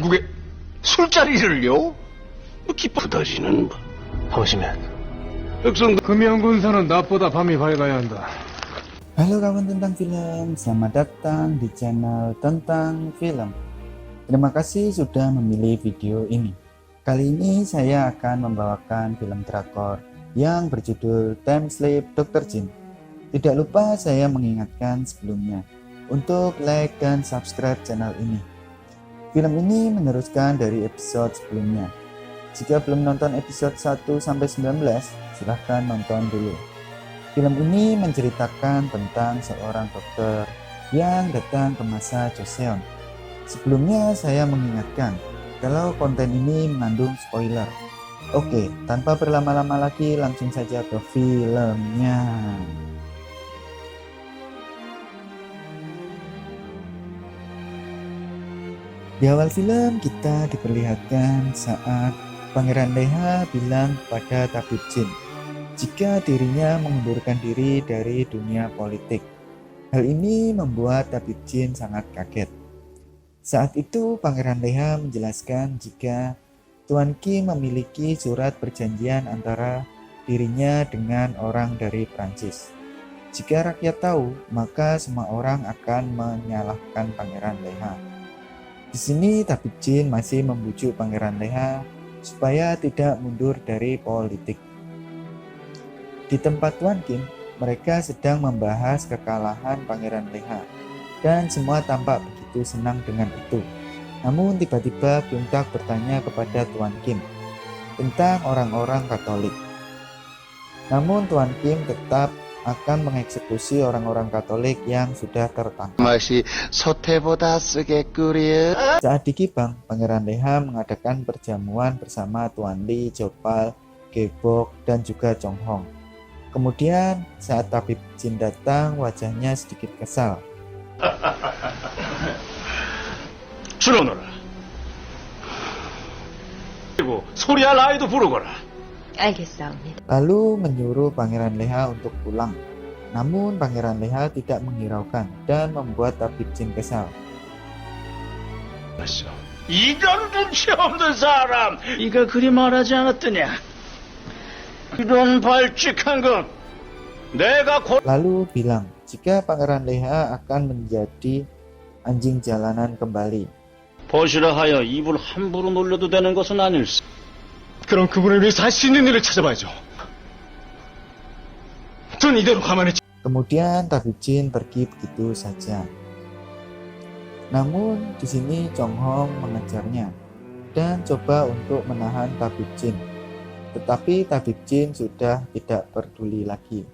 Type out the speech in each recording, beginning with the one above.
국의 술자리를요? 기뻐다시는 하시면 백성 금연군사는 낮보다 밤이 밝아야 한다. Halo kawan tentang film, selamat datang di channel tentang film. Terima kasih sudah memilih video ini. Kali ini saya akan membawakan film drakor yang berjudul Time Sleep Dr. Jin. Tidak lupa saya mengingatkan sebelumnya untuk like dan subscribe channel ini. Film ini meneruskan dari episode sebelumnya. Jika belum nonton episode 1-19, silahkan nonton dulu. Film ini menceritakan tentang seorang dokter yang datang ke masa Joseon. Sebelumnya saya mengingatkan kalau konten ini mengandung spoiler. Oke, tanpa berlama-lama lagi langsung saja ke filmnya. Di awal film kita diperlihatkan saat Pangeran Leha bilang kepada Tabib Jin jika dirinya mengundurkan diri dari dunia politik. Hal ini membuat Tabib Jin sangat kaget. Saat itu Pangeran Leha menjelaskan jika Tuan Kim memiliki surat perjanjian antara dirinya dengan orang dari Prancis. Jika rakyat tahu, maka semua orang akan menyalahkan Pangeran Leha. Di sini Tabib Jin masih membujuk Pangeran Leha supaya tidak mundur dari politik. Di tempat Tuan Kim, mereka sedang membahas kekalahan Pangeran Leha dan semua tampak begitu senang dengan itu. Namun tiba-tiba Kyung Tak bertanya kepada Tuan Kim tentang orang-orang Katolik. Namun Tuan Kim tetap akan mengeksekusi orang-orang Katolik yang sudah tertangkap. 맛이 솥에보다 쓰게 끓여. Saat di Kibang, Pangeran Leha mengadakan perjamuan bersama Tuan Lee, Jopal, Gebok, dan juga Chong Hong. Kemudian saat Tabib Jin datang, wajahnya sedikit kesal. 줄어놓으라. 그리고 소리할 아이도 부르거라. 알겠사옵니다. Lalu menyuruh Pangeran Leha untuk pulang. Namun Pangeran Leha tidak menghiraukan dan membuat Tabib Jin kesal. 이런 눈치 없는 사람, 이가 그리 말하지 않았더냐? 이런 발칙한 건 내가 Lalu bilang jika Pangeran Leha akan menjadi anjing jalanan kembali. 벗이라 하여 입을 함부로 놀려도 되는 것은 아닐세. 그럼 그분을 위해서 할 수 있는 일을 찾아봐야죠. 전 이대로 가만히 Kemudian Tabib Jin pergi begitu saja. Namun di sini Chong Hong mengejarnya dan coba untuk menahan Tabib Jin. Tetapi Tabib Jin sudah tidak peduli lagi.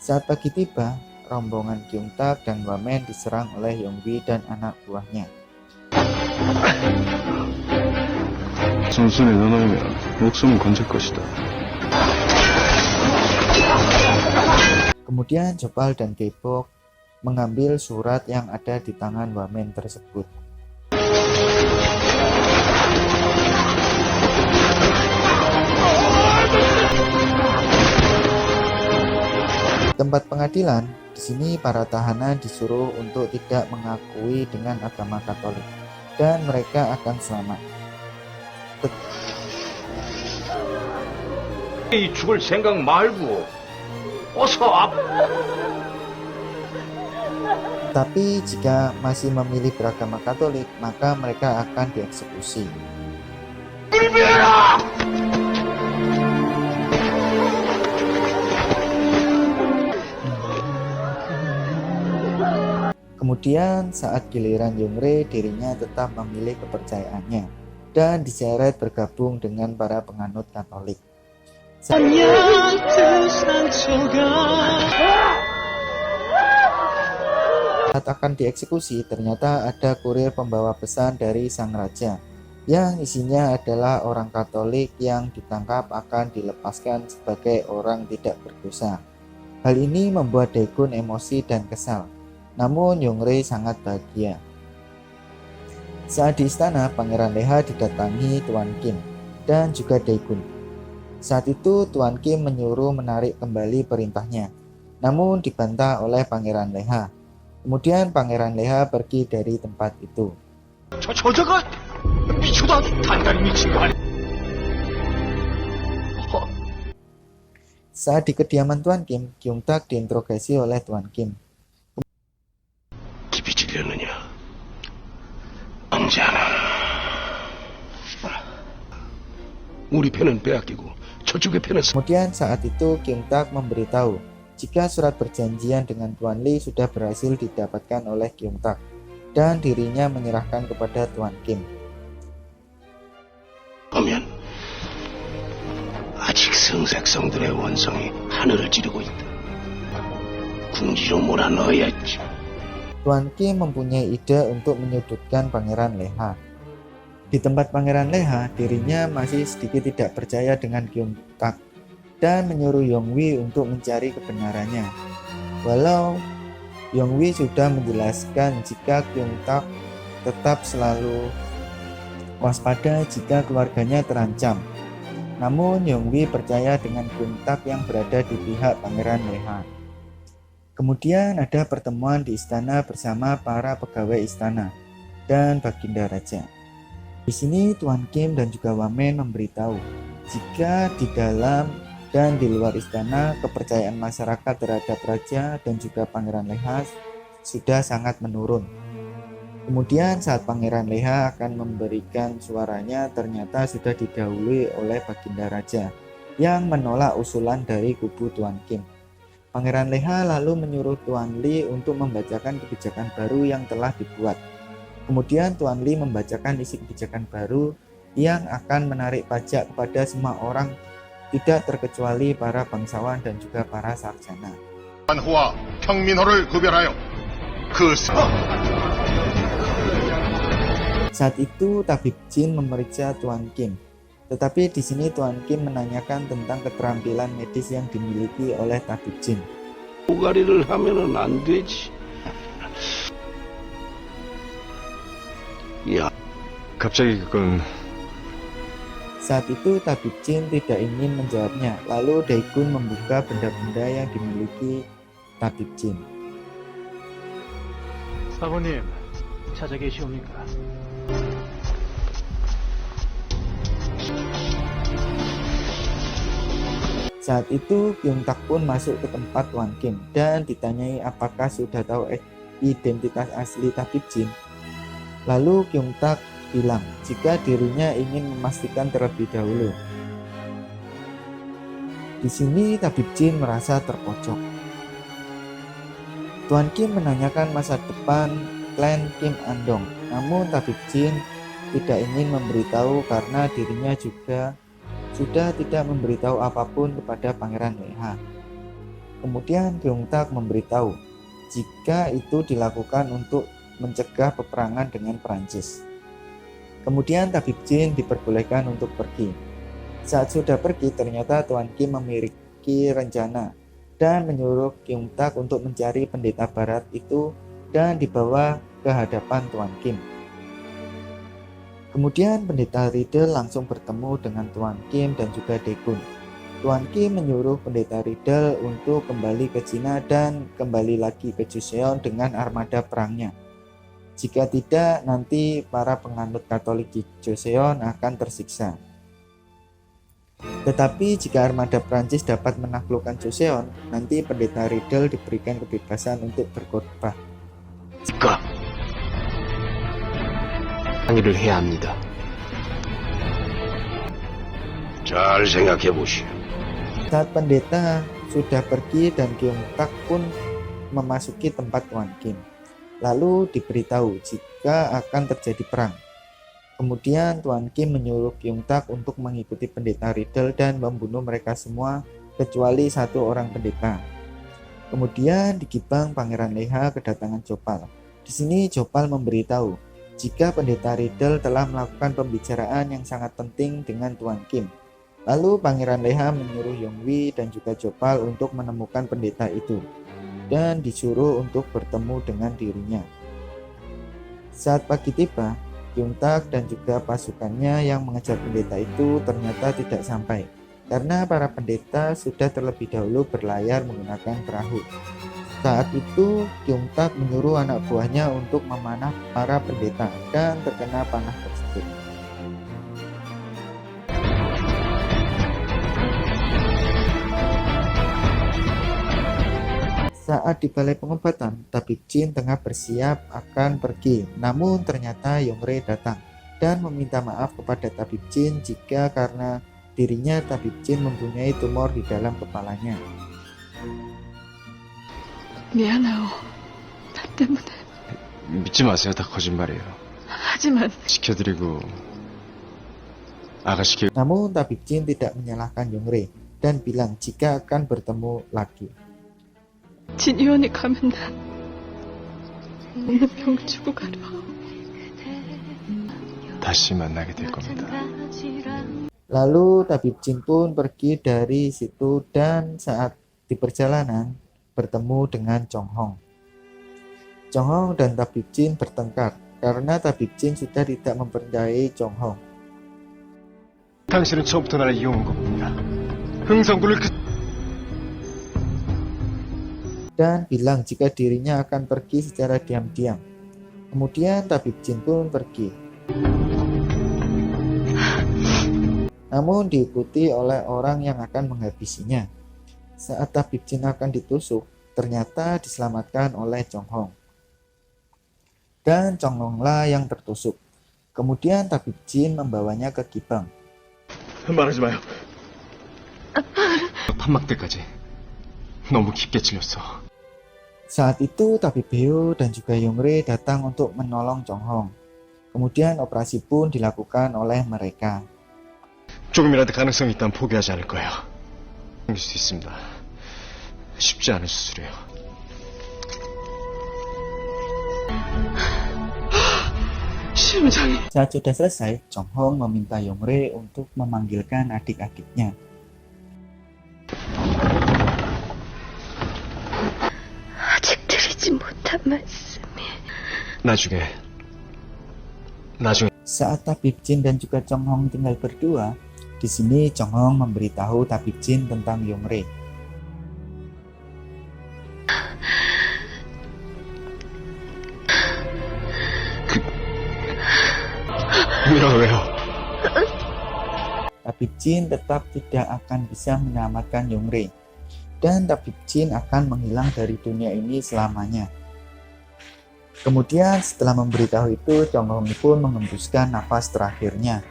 Saat pagi tiba, rombongan Kyung Tak dan Wamen diserang oleh Yongbi dan anak buahnya. 선순에 넣어놓으면 목숨은 건질 것이다. Kemudian Jopal dan Gebok mengambil surat yang ada di tangan Wamen tersebut. Di tempat pengadilan, di sini para tahanan disuruh untuk tidak mengakui dengan agama Katolik dan mereka akan selamat. 이 죽을 생각 말고 어서 앞. Tapi jika masih memilih beragama Katolik, maka mereka akan dieksekusi. Kemudian saat giliran Yongre, dirinya tetap memilih kepercayaannya dan diseret bergabung dengan para penganut Katolik. Saat akan dieksekusi, ternyata ada kurir pembawa pesan dari sang raja yang isinya adalah orang Katolik yang ditangkap akan dilepaskan sebagai orang tidak berdosa. Hal ini membuat Daegun emosi dan kesal. Namun Yongre sangat bahagia. Saat di istana, Pangeran Leha didatangi Tuan Kim dan juga Daegun. Saat itu Tuan Kim menyuruh menarik kembali perintahnya, namun dibantah oleh Pangeran Leha. Kemudian Pangeran Leha pergi dari tempat itu. 저자가 미쳐도 아주 단단히 미친 거 아니야? Saat di kediaman Tuan Kim, Kyung Tak diinterogasi oleh Tuan Kim. 깊이 찔렸느냐? 언제 하나? 우리 편은 빼앗기고 저쪽의 편은 Kemudian saat itu Kyung Tak memberitahu jika surat perjanjian dengan Tuan Lee sudah berhasil didapatkan oleh Kyung Tak dan dirinya menyerahkan kepada Tuan Kim. 보면 아직 성색성들의 원성이 하늘을 찌르고 있다. 궁지로 몰아넣어야지. Tuan Kim mempunyai ide untuk menyudutkan Pangeran Leha. Di tempat Pangeran Leha, dirinya masih sedikit tidak percaya dengan Kyung Tak dan menyuruh Yongwi untuk mencari kebenarannya. Walau Yongwi sudah menjelaskan jika Kyung Tak tetap selalu waspada jika keluarganya terancam. Namun Yongwi percaya dengan Kyung Tak yang berada di pihak Pangeran Leha. Kemudian ada pertemuan di istana bersama para pegawai istana dan Baginda Raja. Di sini Tuan Kim dan juga Wamen memberitahu jika di dalam dan di luar istana kepercayaan masyarakat terhadap Raja dan juga Pangeran Leha sudah sangat menurun. Kemudian saat Pangeran Leha akan memberikan suaranya ternyata sudah didahului oleh Baginda Raja yang menolak usulan dari kubu Tuan Kim. Pangeran Leha lalu menyuruh Tuan Lee untuk membacakan kebijakan baru yang telah dibuat. Kemudian Tuan Lee membacakan isi kebijakan baru yang akan menarik pajak kepada semua orang, tidak terkecuali para bangsawan dan juga para sarjana. 한호와 평민호를 구별하여 그 Saat itu Tabib Jin memeriksa Tuan Kim. Tetapi di sini Tuan Kim menanyakan tentang keterampilan medis yang dimiliki oleh Tabib Jin. 오가리를 하면은 안 되지. 야, 갑자기 그건 Saat itu Tabib Jin tidak ingin menjawabnya. Lalu Daegun membuka benda-benda yang dimiliki Tabib Jin. 사모님, 찾아 계시옵니까? Saat itu Kyung Tak pun masuk ke tempat Tuan Kim dan ditanyai apakah sudah tahu identitas asli Tabib Jin. Lalu Kyung Tak bilang jika dirinya ingin memastikan terlebih dahulu. Di sini Tabib Jin merasa terpojok. Tuan Kim menanyakan masa depan klan Kim Andong, namun Tabib Jin tidak ingin memberitahu karena dirinya juga sudah tidak memberitahu apapun kepada Pangeran Leha. Kemudian Kyung Tak memberitahu jika itu dilakukan untuk mencegah peperangan dengan Perancis. Kemudian Tabib Jin diperbolehkan untuk pergi. Saat sudah pergi, ternyata Tuan Kim memiliki rencana dan menyuruh Kyung Tak untuk mencari pendeta barat itu dan dibawa ke hadapan Tuan Kim. Kemudian pendeta Riddle langsung bertemu dengan Tuan Kim dan juga Daegun. Tuan Kim menyuruh pendeta Riddle untuk kembali ke Cina dan kembali lagi ke Joseon dengan armada perangnya. Jika tidak, nanti para penganut Katolik di Joseon akan tersiksa. Tetapi jika armada Prancis dapat menaklukkan Joseon, nanti pendeta Riddle diberikan kebebasan untuk berkhotbah. 가 항의를 해야 합니다. 잘 생각해 보시오. Saat pendeta sudah pergi dan Kyung Tak pun memasuki tempat Tuan Kim. Lalu diberitahu jika akan terjadi perang. Kemudian Tuan Kim menyuruh Kyung Tak untuk mengikuti pendeta Riddle dan membunuh mereka semua kecuali satu orang pendeta. Kemudian di Gibang Pangeran Leha kedatangan Jopal. Di sini Jopal memberitahu jika pendeta Riddle telah melakukan pembicaraan yang sangat penting dengan Tuan Kim. Lalu Pangeran Leha menyuruh Yongwi dan juga Jopal untuk menemukan pendeta itu dan disuruh untuk bertemu dengan dirinya. Saat pagi tiba, Kyung Tak dan juga pasukannya yang mengejar pendeta itu ternyata tidak sampai karena para pendeta sudah terlebih dahulu berlayar menggunakan perahu. Saat itu Kyung Tak menyuruh anak buahnya untuk memanah para pendeta dan terkena panah tersebut. Saat di balai pengobatan, tabib Jin tengah bersiap akan pergi. Namun ternyata Yongre datang dan meminta maaf kepada tabib Jin jika karena dirinya tabib Jin mempunyai tumor di dalam kepalanya. 미안해요. 나 때문에. 믿지 마세요. 다 거짓말이에요. 하지만 시켜드리고 아가씨께 Namun tabib Jin tidak menyalahkan Yongre dan bilang jika akan bertemu lagi. 진이원이 가면 난 없는 병 주고 가려. 다시 만나게 될 겁니다. Lalu tabib Jin pun pergi dari situ dan saat di perjalanan bertemu dengan Chong Hong. Chong Hong dan tabib Jin bertengkar karena tabib Jin sudah tidak mempercayai Chong Hong. 당신은 처음부터 나를 이용한 것뿐이야. 흥성군을 Dan bilang jika dirinya akan pergi secara diam-diam. Kemudian tabib Jin pun pergi. Namun diikuti oleh orang yang akan menghabisinya. Saat tabib Jin akan ditusuk, ternyata diselamatkan oleh Chong Hong. Dan Chong Hong lah yang tertusuk. Kemudian tabib Jin membawanya ke Gibang. 말하지 마요. 판막대까지 너무 깊게 찔렸어. Saat itu tabib Beo dan juga Yongre datang untuk menolong Chong Hong. Kemudian operasi pun dilakukan oleh mereka. 조금이라도 가능성이 있다면 포기하지 않을 거예요. 생길 수 있습니다. 쉽지 않은 수술이에요. 심장이. Saat sudah selesai, Chong Hong meminta Yongre untuk memanggilkan adik-adiknya. 아직 드리지 못한 말씀이. 나중에 Saat tabib Jin dan juga Chong Hong tinggal berdua, di sini Chong Hong memberitahu tabib Jin tentang Yongre. 왜요? Tabib Jin tetap tidak akan bisa menyelamatkan Yongre, dan tabib Jin akan menghilang dari dunia ini selamanya. Kemudian setelah memberitahu itu, Chong Hong pun mengembuskan nafas terakhirnya.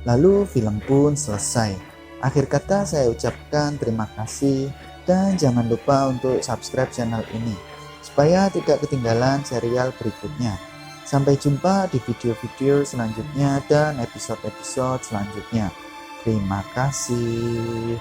Lalu film pun selesai. Akhir kata saya ucapkan terima kasih dan jangan lupa untuk subscribe channel ini supaya tidak ketinggalan serial berikutnya. Sampai jumpa di video-video selanjutnya dan episode-episode selanjutnya. Terima kasih.